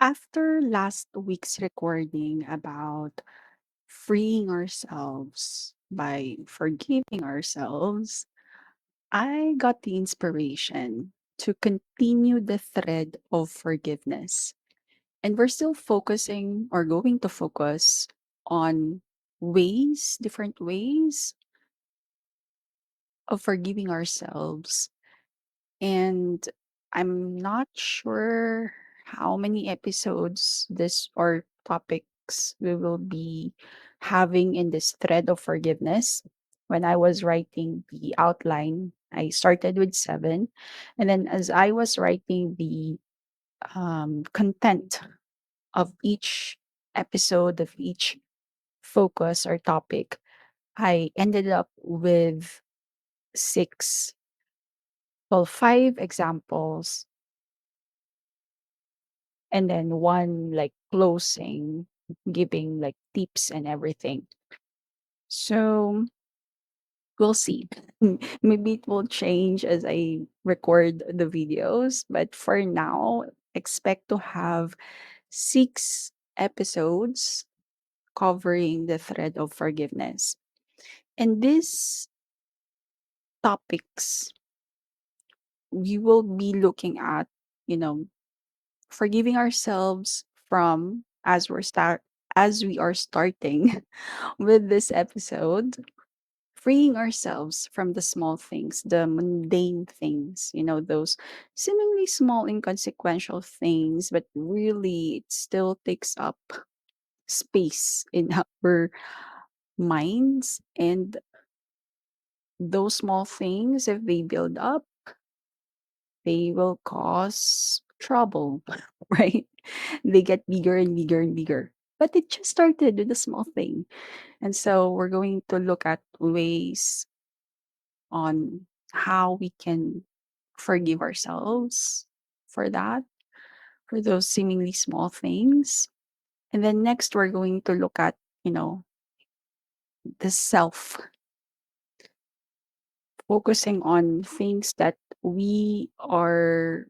After last week's recording about freeing ourselves by forgiving ourselves, I got the inspiration to continue the thread of forgiveness. And we're still focusing or going to focus on different ways of forgiving ourselves. And I'm not sure how many episodes this or topics we will be having in this thread of forgiveness. When I was writing the outline, I started with seven. And then as I was writing the content of each episode, of each focus or topic, I ended up with six, well, five examples and then one like closing, giving like tips and everything. So we'll see. Maybe it will change as I record the videos, but for now, expect to have six episodes covering the thread of forgiveness. And these topics we will be looking at, you know, forgiving ourselves from as we are starting with this episode, freeing ourselves from the small things, the mundane things, those seemingly small, inconsequential things, but really it still takes up space in our minds. And those small things, if they build up, they will cause trouble, right? They get bigger and bigger and bigger. But it just started with a small thing. And so we're going to look at ways on how we can forgive ourselves for that, for those seemingly small things. And then next, we're going to look at, you know, the self, focusing on things that we are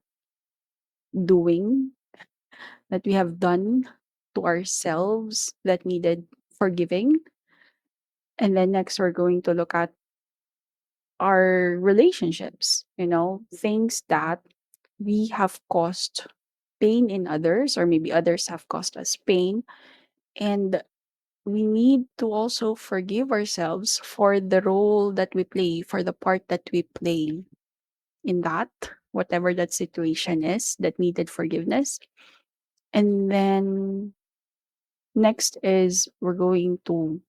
doing, that we have done to ourselves that needed forgiving. And then next, we're going to look at our relationships, things that we have caused pain in others, or maybe others have caused us pain. And we need to also forgive ourselves for the role that we play, for the part that we play in that, whatever that situation is that needed forgiveness. And then next is we're going to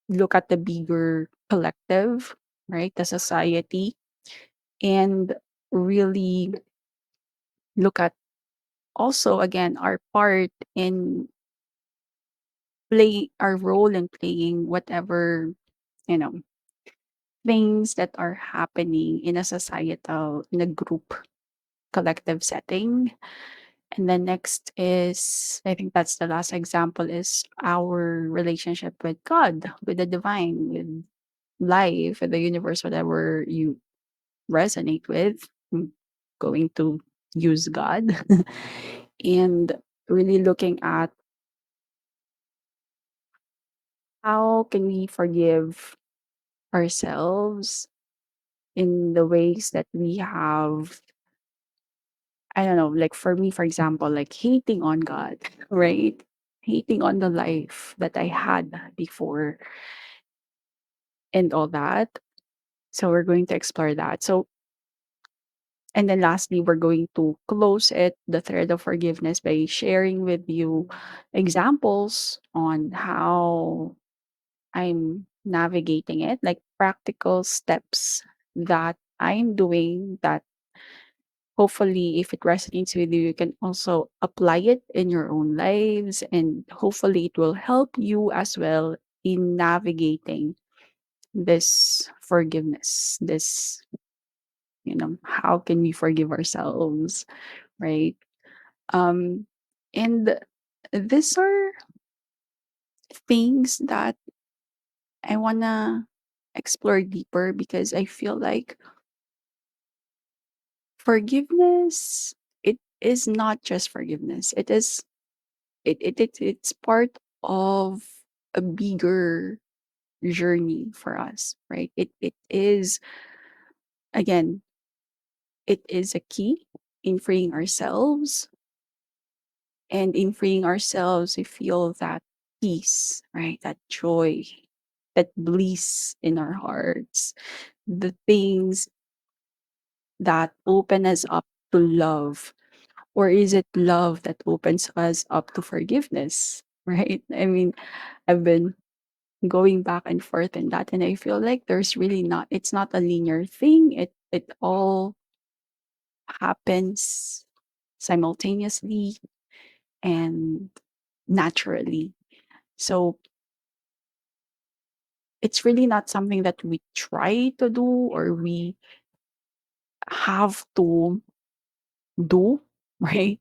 look at the bigger collective, right? The society, and really look at also again our part in play our role in playing whatever you know things that are happening in a societal, in a group collective setting. And then next is, I think that's the last example, is our relationship with God, with the divine, with life, with the universe, whatever you resonate with. I'm going to use God. And really looking at how can we forgive ourselves in the ways that we have, I don't know, like for me, for example, like hating on God, right? Hating on the life that I had before and all that. So we're going to explore that. So, and then lastly, we're going to close the thread of forgiveness, by sharing with you examples on how I'm navigating it, like practical steps that I'm doing that hopefully, if it resonates with you, you can also apply it in your own lives, and hopefully it will help you as well in navigating this forgiveness, this, how can we forgive ourselves, right? Um, and these are things that I wanna explore deeper, because I feel like forgiveness, is not just forgiveness. It's part of a bigger journey for us, right? It is, again, it is a key in freeing ourselves, and in freeing ourselves we feel that peace, right? That joy, that bliss in our hearts, the things that open us up to love. Or is it love that opens us up to forgiveness? Right? I mean, I've been going back and forth in that, and I feel like there's really not, it's not a linear thing. It all happens simultaneously and naturally. So it's really not something that we try to do or we have to do, right?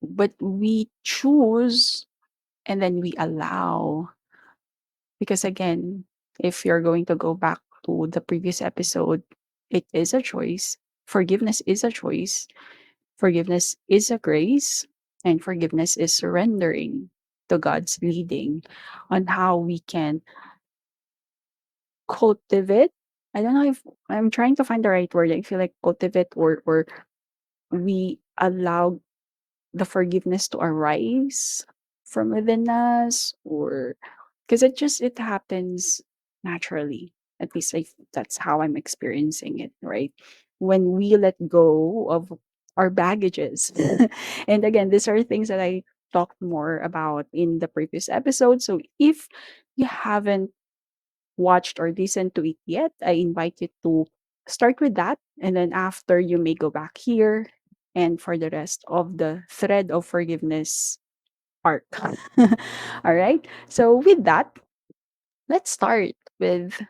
But we choose, and then we allow. Because again, if you're going to go back to the previous episode, it is a choice. Forgiveness is a choice. Forgiveness is a grace. And forgiveness is surrendering to God's leading on how we can cultivate. I don't know if I'm trying to find the right word. I feel like cultivate, or we allow the forgiveness to arise from within us, or because it happens naturally. At least that's how I'm experiencing it, right? When we let go of our baggages. And again, these are things that I talked more about in the previous episode. So if you haven't watched or listened to it yet, I invite you to start with that. And then after, you may go back here and for the rest of the thread of forgiveness arc. All right. So, with that, let's start with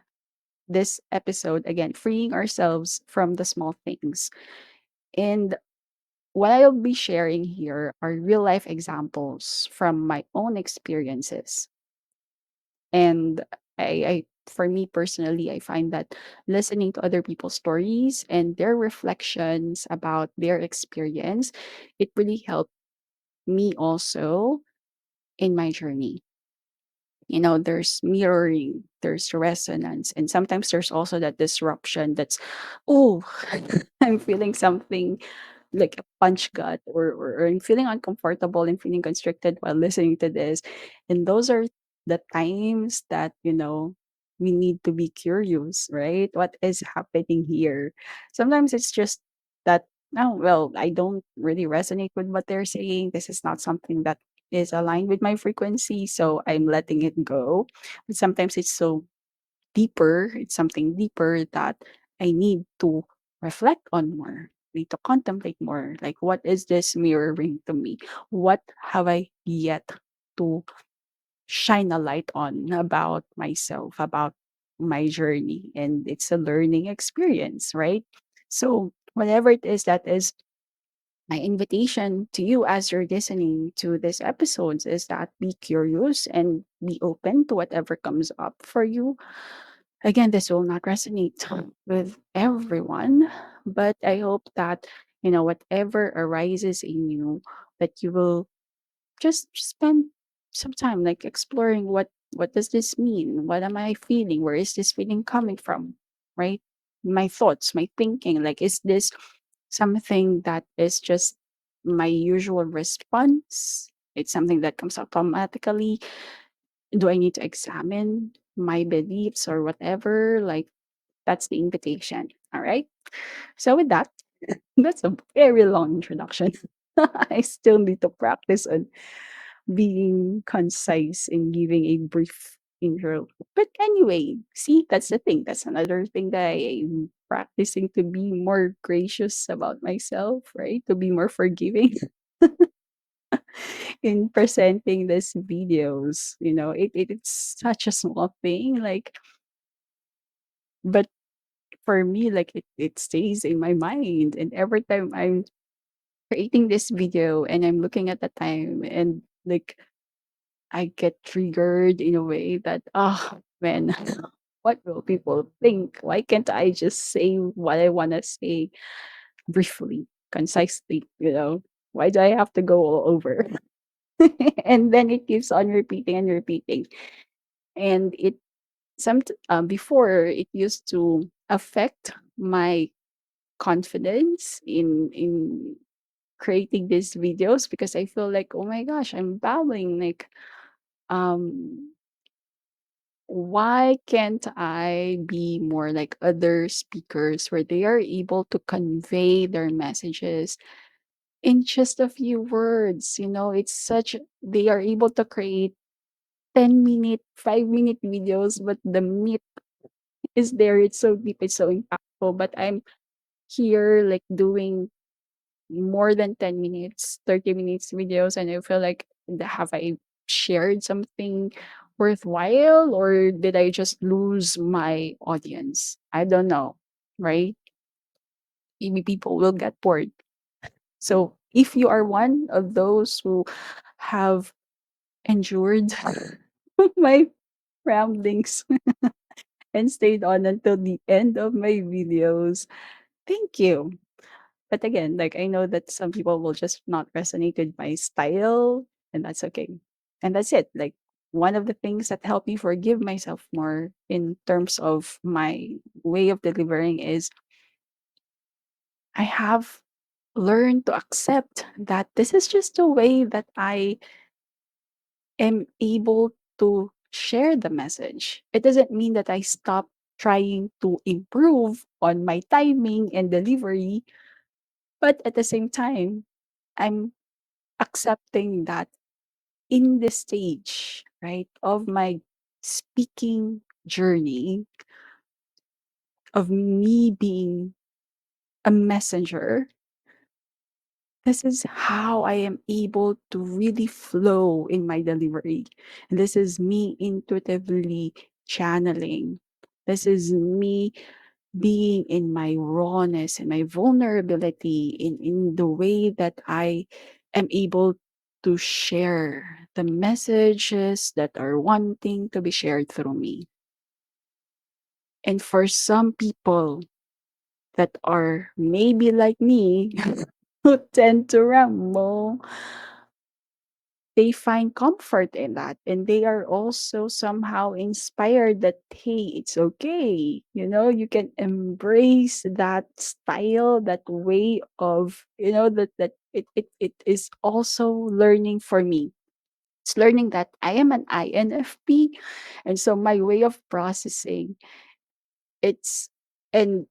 this episode again, freeing ourselves from the small things. And what I'll be sharing here are real life examples from my own experiences. And for me personally, I find that listening to other people's stories and their reflections about their experience, it really helped me also in my journey. You know, there's mirroring, there's resonance, and sometimes there's also that disruption that's, oh, I'm feeling something like a punch gut, or I'm feeling uncomfortable and feeling constricted while listening to this. And those are the times that, we need to be curious, right? What is happening here? Sometimes it's just that, oh, well, I don't really resonate with what they're saying. This is not something that is aligned with my frequency. So I'm letting it go. But sometimes it's so deeper, it's something deeper that I need to reflect on more, need to contemplate more. Like, what is this mirroring to me? What have I yet to shine a light on about myself, about my journey? And it's a learning experience, right? So, whatever it is, that is my invitation to you as you're listening to these episodes, is that be curious and be open to whatever comes up for you. Again, this will not resonate with everyone, but I hope that, whatever arises in you, that you will just spend some time like exploring what does this mean? What am I feeling? Where is this feeling coming from? Right? My thoughts, my thinking, like, is this something that is just my usual response? It's something that comes automatically. Do I need to examine my beliefs or whatever? Like, that's the invitation. All right. So with that, that's a very long introduction. I still need to practice on being concise and giving a brief intro. But anyway, see, that's the thing. That's another thing that I'm practicing, to be more gracious about myself, right? To be more forgiving in presenting these videos. It's such a small thing. Like, but for me, like, it stays in my mind. And every time I'm creating this video and I'm looking at the time, and like, I get triggered in a way that, oh man, what will people think? Why can't I just say what I want to say briefly? concisely, you know? Why do I have to go all over? And then it keeps on repeating and repeating. And it before it used to affect my confidence in creating these videos because I feel like, oh my gosh, I'm babbling. Like, um, why can't I be more like other speakers where they are able to convey their messages in just a few words? You know, it's such, they are able to create 10-minute, 5-minute videos, but the meat is there. It's so deep, it's so impactful. But I'm here like doing more than 10 minutes, 30 minutes videos, and I feel like, have I shared something worthwhile or did I just lose my audience? I don't know, right? Maybe people will get bored. So if you are one of those who have endured my ramblings and stayed on until the end of my videos, thank you. But again, like I know that some people will just not resonate with my style, and that's okay. And that's it. Like one of the things that helped me forgive myself more in terms of my way of delivering is I have learned to accept that this is just a way that I am able to share the message. It doesn't mean that I stop trying to improve on my timing and delivery, but at the same time, I'm accepting that in this stage, right, of my speaking journey, of me being a messenger, this is how I am able to really flow in my delivery. And this is me intuitively channeling. This is me being in my rawness and my vulnerability in the way that I am able to share the messages that are wanting to be shared through me. And for some people that are maybe like me, who tend to ramble, they find comfort in that, and they are also somehow inspired that hey, it's okay, you know, you can embrace that style, that way of, you know, that it is also learning for me. It's learning that I am an INFP, and so my way of processing, it's and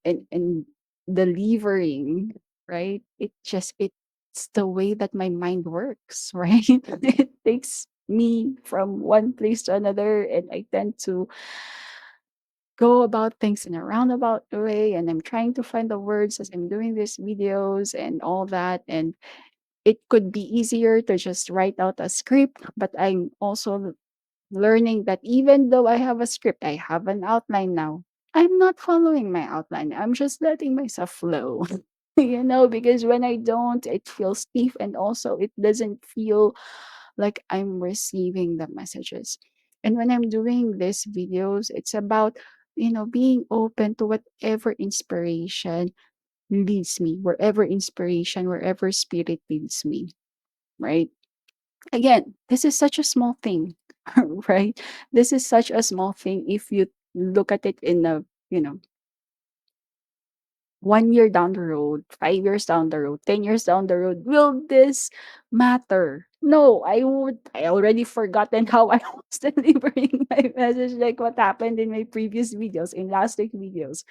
delivering, right? It's the way that my mind works, right? It takes me from one place to another, and I tend to go about things in a roundabout way, and I'm trying to find the words as I'm doing these videos and all that. And it could be easier to just write out a script, but I'm also learning that even though I have a script, I have an outline now. I'm not following my outline. I'm just letting myself flow. You know, because when I don't, it feels stiff, and also it doesn't feel like I'm receiving the messages. And when I'm doing these videos, it's about, you know, being open to whatever inspiration leads me, wherever inspiration, wherever spirit leads me, right? Again, this is such a small thing, right? This is such a small thing if you look at it in a, you know, 1 year down the road, 5 years down the road, 10 years down the road. Will this matter? No, I already forgotten how I was delivering my message, like what happened in my previous videos, in last week videos.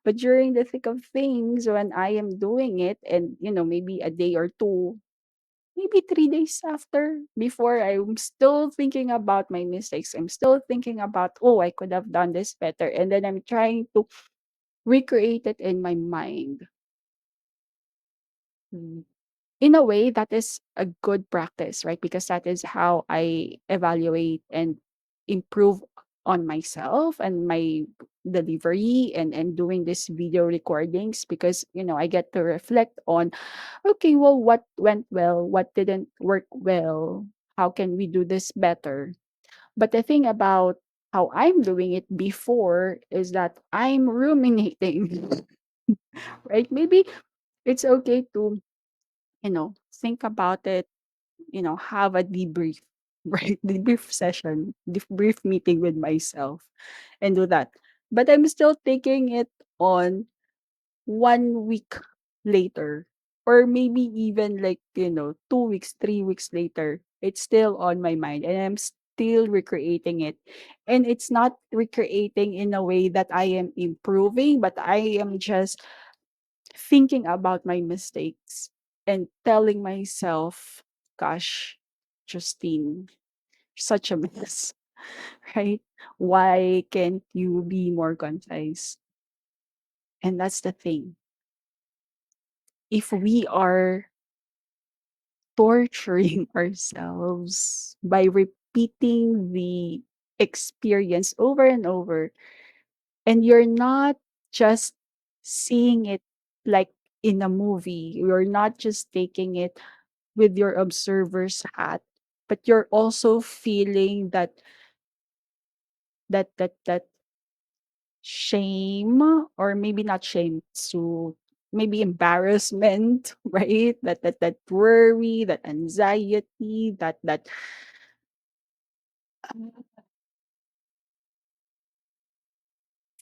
But during the thick of things, when I am doing it, and you know, maybe a day or two, maybe 3 days after, before, I'm still thinking about my mistakes. I'm still thinking about, oh, I could have done this better. And then I'm trying to recreate it in my mind. Mm. In a way, that is a good practice, right? Because that is how I evaluate and improve on myself and my delivery, and doing these video recordings, because you know, I get to reflect on, okay, well, what went well, what didn't work well, how can we do this better. But the thing about how I'm doing it before is that I'm ruminating, right? Maybe It's okay to, think about it, have a debrief, right? Debrief session, debrief meeting with myself and do that. But I'm still taking it on 1 week later, or maybe even like, 2 weeks, 3 weeks later. It's still on my mind and I'm still recreating it. And it's not recreating in a way that I am improving, but I am just thinking about my mistakes and telling myself, gosh, Justine, such a mess, right? Why can't you be more concise? And that's the thing. If we are torturing ourselves by repeating the experience over and over, and you're not just seeing it like in a movie, you're not just taking it with your observer's hat, but you're also feeling that shame, or maybe not shame, so maybe embarrassment, right? That worry, that anxiety, that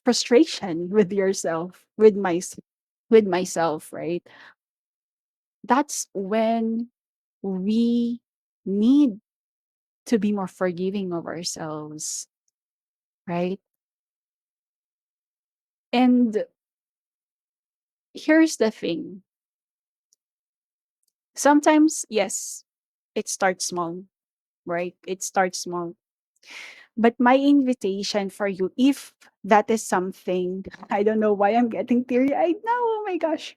frustration with yourself, with myself, right? That's when we need to be more forgiving of ourselves, right? And here's the thing. Sometimes, yes, it starts small, right? It starts small. But my invitation for you, if that is something, I don't know why I'm getting teary eyed now. Oh my gosh.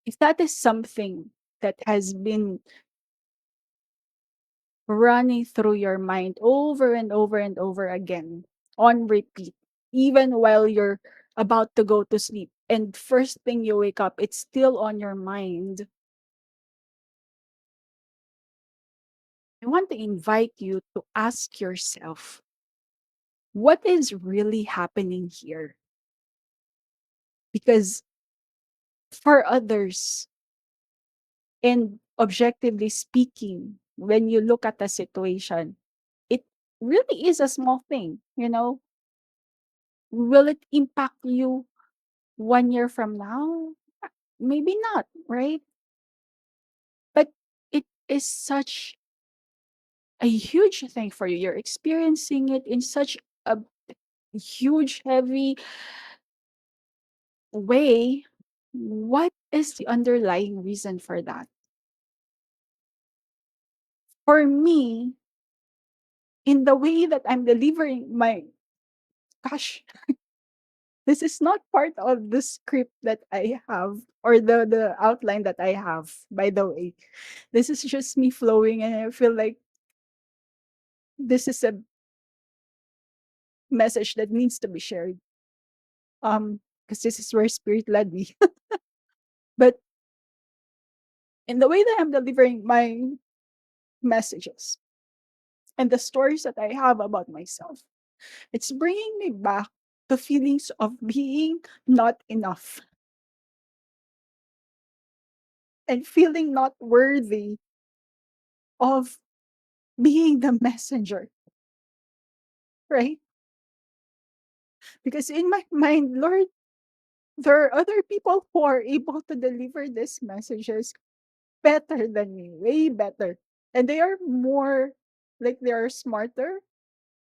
If that is something that has been running through your mind over and over and over again on repeat, even while you're about to go to sleep, and first thing you wake up, it's still on your mind. I want to invite you to ask yourself, what is really happening here? Because for others, and objectively speaking, when you look at the situation, it really is a small thing. Will it impact you 1 year from now? Maybe not, right? But it is such a huge thing for you. You're experiencing it in such a huge, heavy way. What is the underlying reason for that? For me, in the way that I'm delivering my gosh, this is not part of the script that I have, or the outline that I have, by the way. This is just me flowing, and I feel like this is a message that needs to be shared. Because this is where spirit led me. But in the way that I'm delivering my messages and the stories that I have about myself, it's bringing me back to feelings of being not enough and feeling not worthy of being the messenger, right? Because in my mind, Lord, there are other people who are able to deliver these messages better than me, way better. And they are more, like, they are smarter,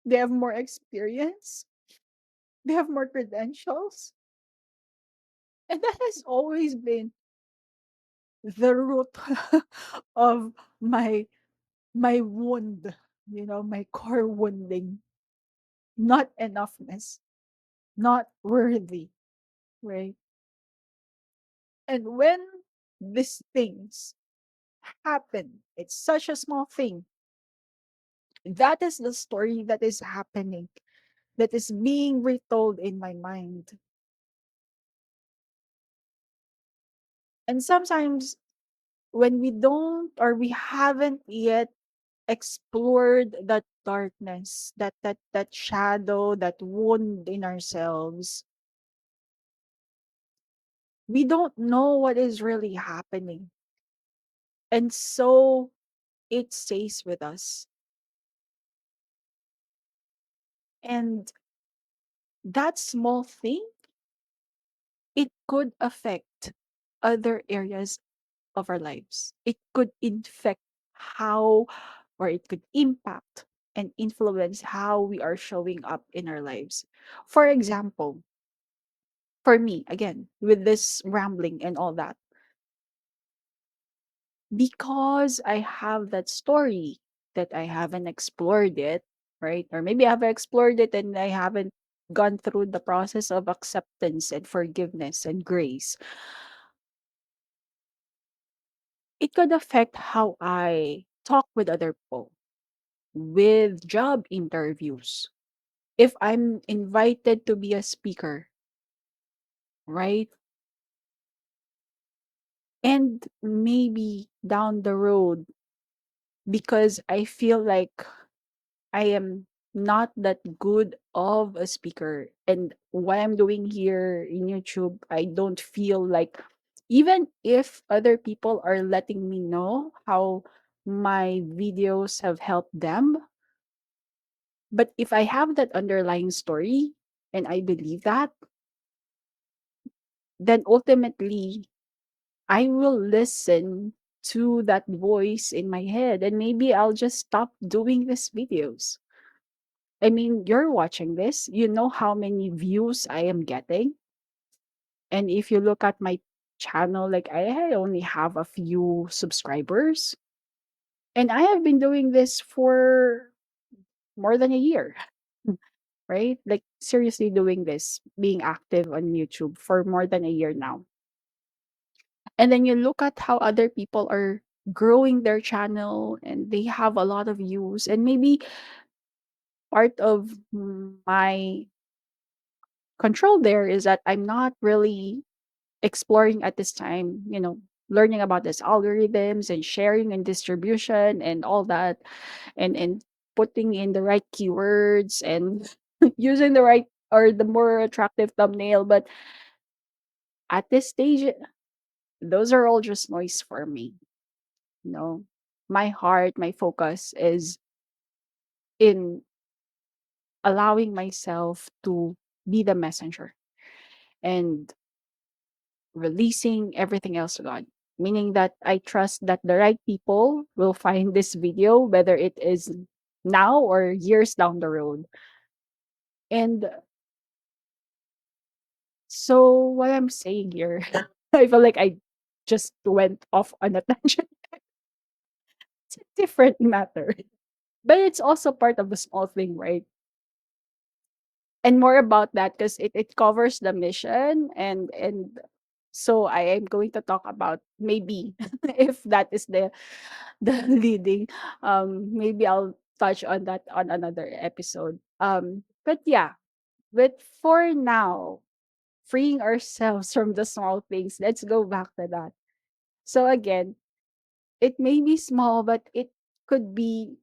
they have more experience, they have more credentials. And that has always been the root of my my wound, my core wounding, not enoughness, not worthy, right? And when these things happen, it's such a small thing. That is the story that is happening, that is being retold in my mind. And sometimes when we don't, or we haven't yet explored that darkness, that shadow, that wound in ourselves, We don't know what is really happening. And so it stays with us. And that small thing, it could affect other areas of our lives. It could infect how, or it could impact and influence how we are showing up in our lives. For example, for me, again, with this rambling and all that, because I have that story that I haven't explored it, right? Or maybe I've explored it and I haven't gone through the process of acceptance and forgiveness and grace. It could affect how I talk with other people, with job interviews. If I'm invited to be a speaker, right? And maybe down the road, because I feel like I am not that good of a speaker. And what I'm doing here in YouTube, I don't feel like, even if other people are letting me know how my videos have helped them, but if I have that underlying story and I believe that, then ultimately I will listen to that voice in my head and maybe I'll just stop doing these videos. I mean, you're watching this, you know how many views I am getting. And if you look at my channel, like I only have a few subscribers. And I have been doing this for more than a year, right? Like seriously doing this, being active on YouTube for more than a year now. And then you look at how other people are growing their channel and they have a lot of views. And maybe part of my control there is that I'm not really exploring at this time, learning about this algorithms and sharing and distribution and all that, and putting in the right keywords and using the right or the more attractive thumbnail. But at this stage, those are all just noise for me. You know, my heart, my focus is in allowing myself to be the messenger and releasing everything else to God. Meaning that I trust that the right people will find this video, whether it is now or years down the road. And so, what I'm saying here, I feel like I just went off on a tangent. It's a different matter. But it's also part of the small thing, right? And more about that because it covers the mission, and so I am going to talk about maybe if that is the leading, maybe I'll touch on that on another episode. But yeah, but for now, freeing ourselves from the small things, let's go back to that. So again, it may be small, but it could be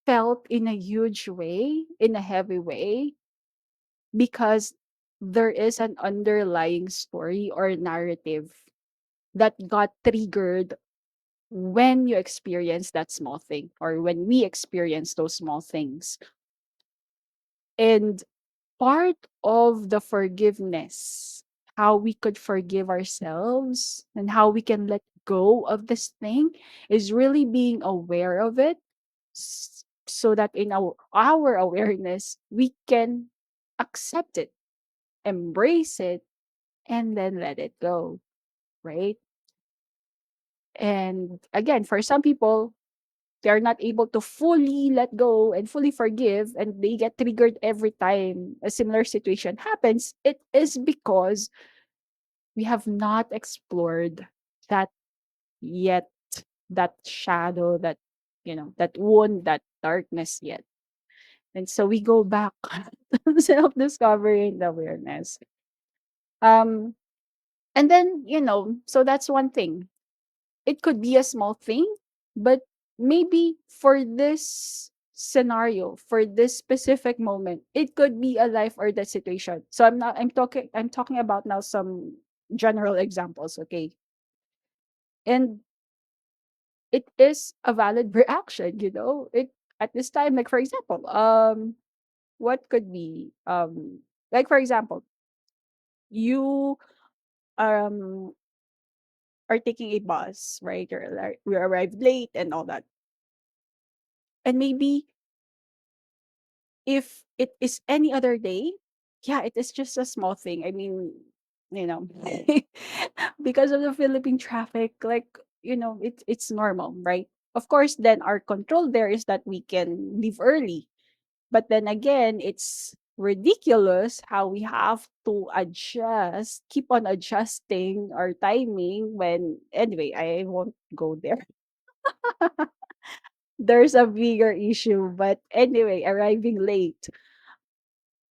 felt in a huge way, in a heavy way, because there is an underlying story or narrative that got triggered when you experience that small thing or when we experience those small things. And part of the forgiveness, how we could forgive ourselves and how we can let go of this thing, is really being aware of it, so that in our awareness, we can accept it, embrace it, and then let it go, right? And again, for some people, they're not able to fully let go and fully forgive, and they get triggered every time a similar situation happens. It is because we have not explored that yet, that shadow, that wound, that darkness yet. And so we go back to self-discovery and awareness. Um, and then, so that's one thing. It could be a small thing, but maybe for this scenario, for this specific moment, it could be a life or death situation. So I'm talking about now some general examples, okay? And it is a valid reaction, you know? It at this time, like for example, what could be like for example, you um are taking a bus, right? You're like we arrived late and all that. And maybe if it is any other day, yeah, it is just a small thing. I mean, you know, because of the Philippine traffic, like, you know, it's normal, right? Of course, then our control there is that we can leave early. But then again, it's ridiculous how we have to adjust, keep on adjusting our timing when, anyway, I won't go there. There's a bigger issue. But anyway, arriving late.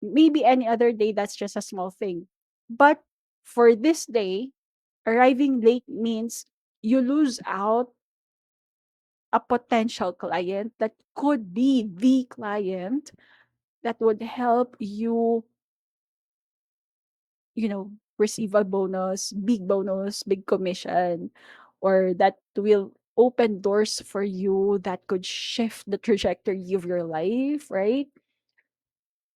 Maybe any other day, that's just a small thing. But for this day, arriving late means you lose out a potential client that could be the client that would help you, you know, receive a bonus, big commission, or that will open doors for you that could shift the trajectory of your life, right?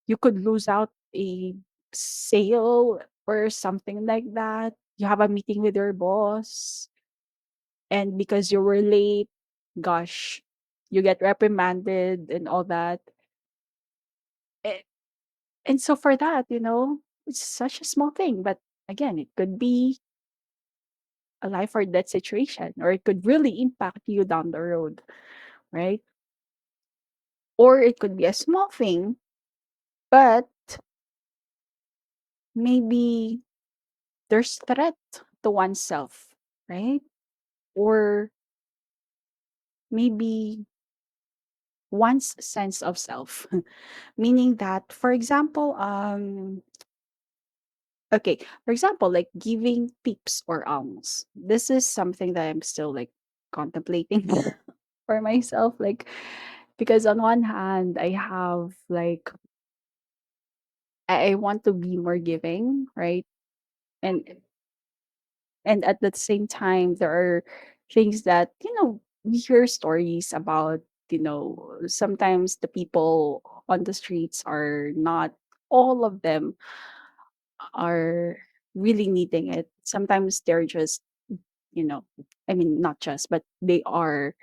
You could lose out a sale or something like that. You have a meeting with your boss, and because you were late, gosh, you get reprimanded and all that. A- And so for that, you know, it's such a small thing, but again, it could be a life or death situation, or it could really impact you down the road, right? Or it could be a small thing, but maybe there's threat to oneself, right? Or maybe one's sense of self. Meaning that, for example, okay, for example, like giving tips or alms. This is something that I'm still like contemplating for myself. Like, because on one hand, I have like, I want to be more giving, right? And at the same time, there are things that, you know, we hear stories about, you know, sometimes the people on the streets are not, all of them are really needing it. Sometimes they're just, you know, I mean, not just, but they are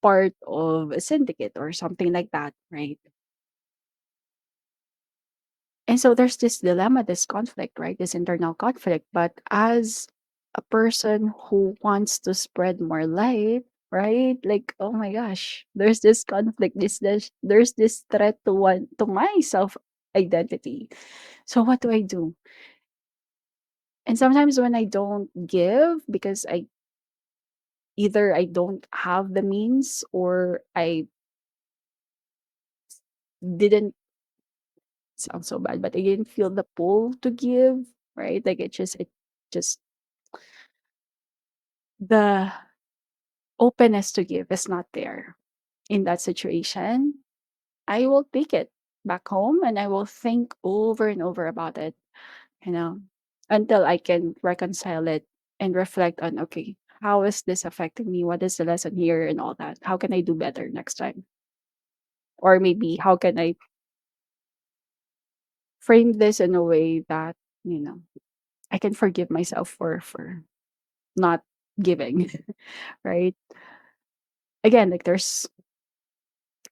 part of a syndicate or something like that, right? And so there's this dilemma, this conflict, right? This internal conflict. But as a person who wants to spread more light, right? Like, oh my gosh, there's this conflict, there's this threat to one to my self identity. So what do I do? And sometimes when I don't give because I either I don't have the means or I didn't, sound so bad, but I didn't feel the pull to give, right? Like it just the openness to give is not there. In that situation, I will take it back home and I will think over and over about it, you know, until I can reconcile it and reflect on, okay, how is this affecting me? What is the lesson here and all that? How can I do better next time? Or maybe how can I frame this in a way that, you know, I can forgive myself for not giving, right? Again, like there's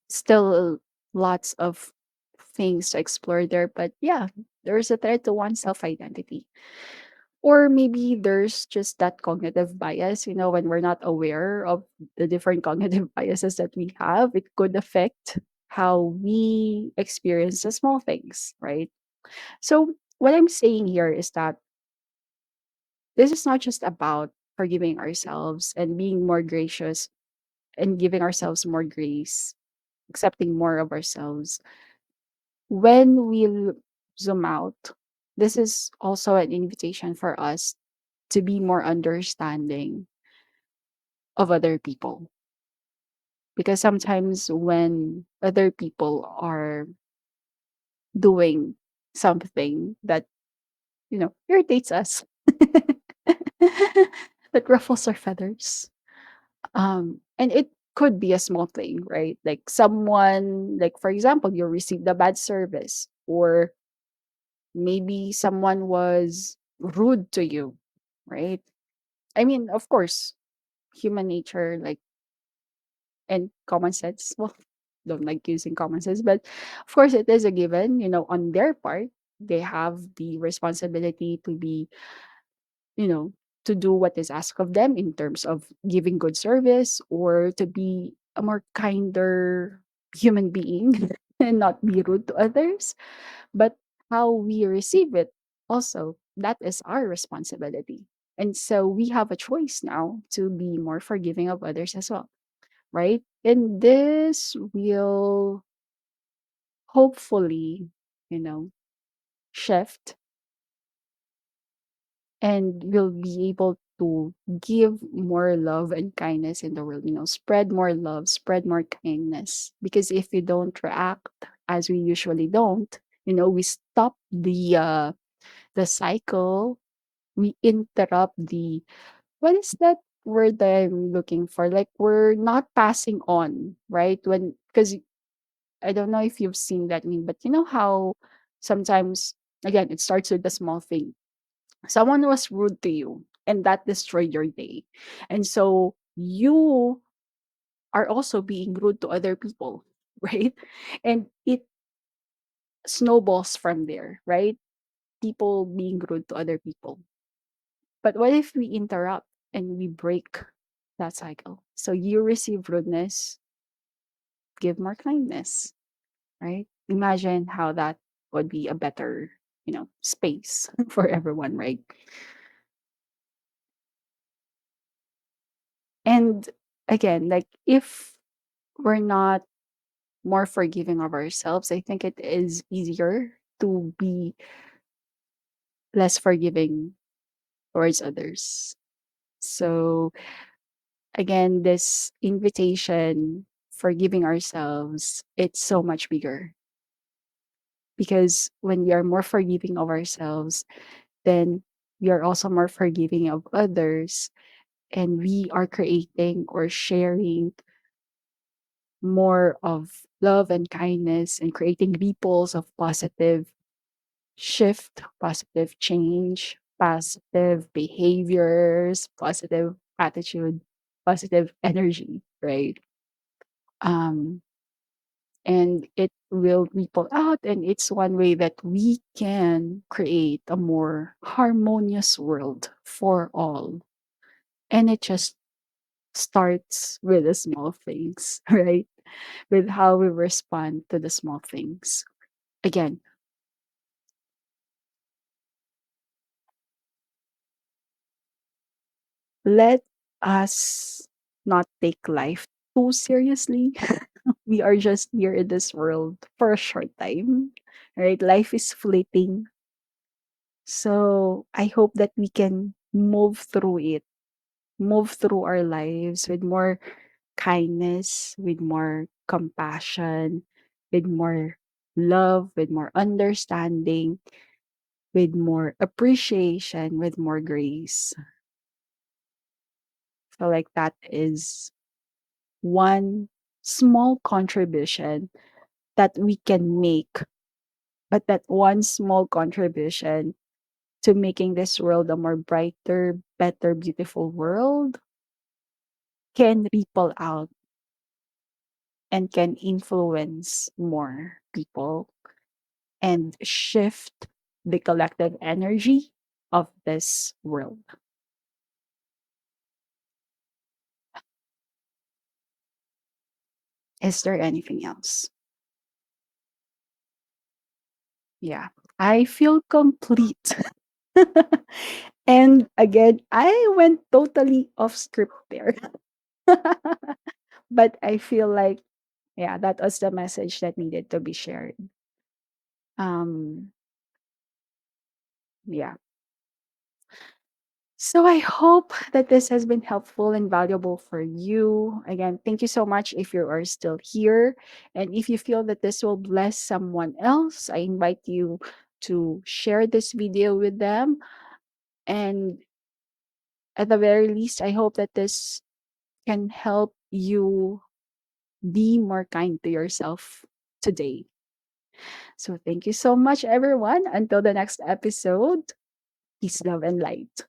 still lots of things to explore there, but yeah, there's a threat to one's self identity. Or maybe there's just that cognitive bias, you know, when we're not aware of the different cognitive biases that we have, it could affect how we experience the small things, right? So, what I'm saying here is that this is not just about forgiving ourselves and being more gracious and giving ourselves more grace, accepting more of ourselves. When we zoom out, this is also an invitation for us to be more understanding of other people. Because sometimes when other people are doing something that, you know, irritates us, that ruffles our feathers. And it could be a small thing, right? Like someone, like for example, you received a bad service, or maybe someone was rude to you, right? I mean, of course, human nature, like, and common sense. Well, don't like using common sense, but of course, it is a given. On their part, they have the responsibility to be, you know, to do what is asked of them in terms of giving good service, or to be a more kinder human being and not be rude to others. But how we receive it, also, that is our responsibility. And so we have a choice now to be more forgiving of others as well, right? And this will hopefully, you know, shift, and we'll be able to give more love and kindness in the world, spread more love, spread more kindness. Because if we don't react as we usually don't, we stop the cycle, we interrupt the, what is that word that I'm looking for? Like, we're not passing on, right? Because I don't know if you've seen that meme, but you know how sometimes, again, it starts with a small thing. Someone was rude to you, and that destroyed your day. And so you are also being rude to other people, right? And it snowballs from there, right? People being rude to other people. But what if we interrupt and we break that cycle? So you receive rudeness, give more kindness, right? Imagine how that would be a better, space for everyone, right? And again, like, if we're not more forgiving of ourselves, I think it is easier to be less forgiving towards others. So again, this invitation for giving ourselves, it's so much bigger, because when we are more forgiving of ourselves, then we are also more forgiving of others, and we are creating or sharing more of love and kindness, and creating ripples of positive shift, positive change, positive behaviors, positive attitude, positive energy, right? Um, and it will ripple out, and it's one way that we can create a more harmonious world for all. And it just starts with the small things, right? With how we respond to the small things. Again, let us not take life too seriously. We are just here in this world for a short time, right? Life is fleeting. So I hope that we can move through it, move through our lives with more kindness, with more compassion, with more love, with more understanding, with more appreciation, with more grace. So, like, that is one small contribution that we can make, but that one small contribution to making this world a more brighter, better, beautiful world can ripple out and can influence more people and shift the collective energy of this world. Is there anything else? Yeah, I feel complete. And again, I went totally off script there. But I feel like, yeah, that was the message that needed to be shared. Um, yeah. So I hope that this has been helpful and valuable for you. Again, thank you so much if you are still here. And if you feel that this will bless someone else, I invite you to share this video with them. And at the very least, I hope that this can help you be more kind to yourself today. So thank you so much, everyone. Until the next episode, peace, love, and light.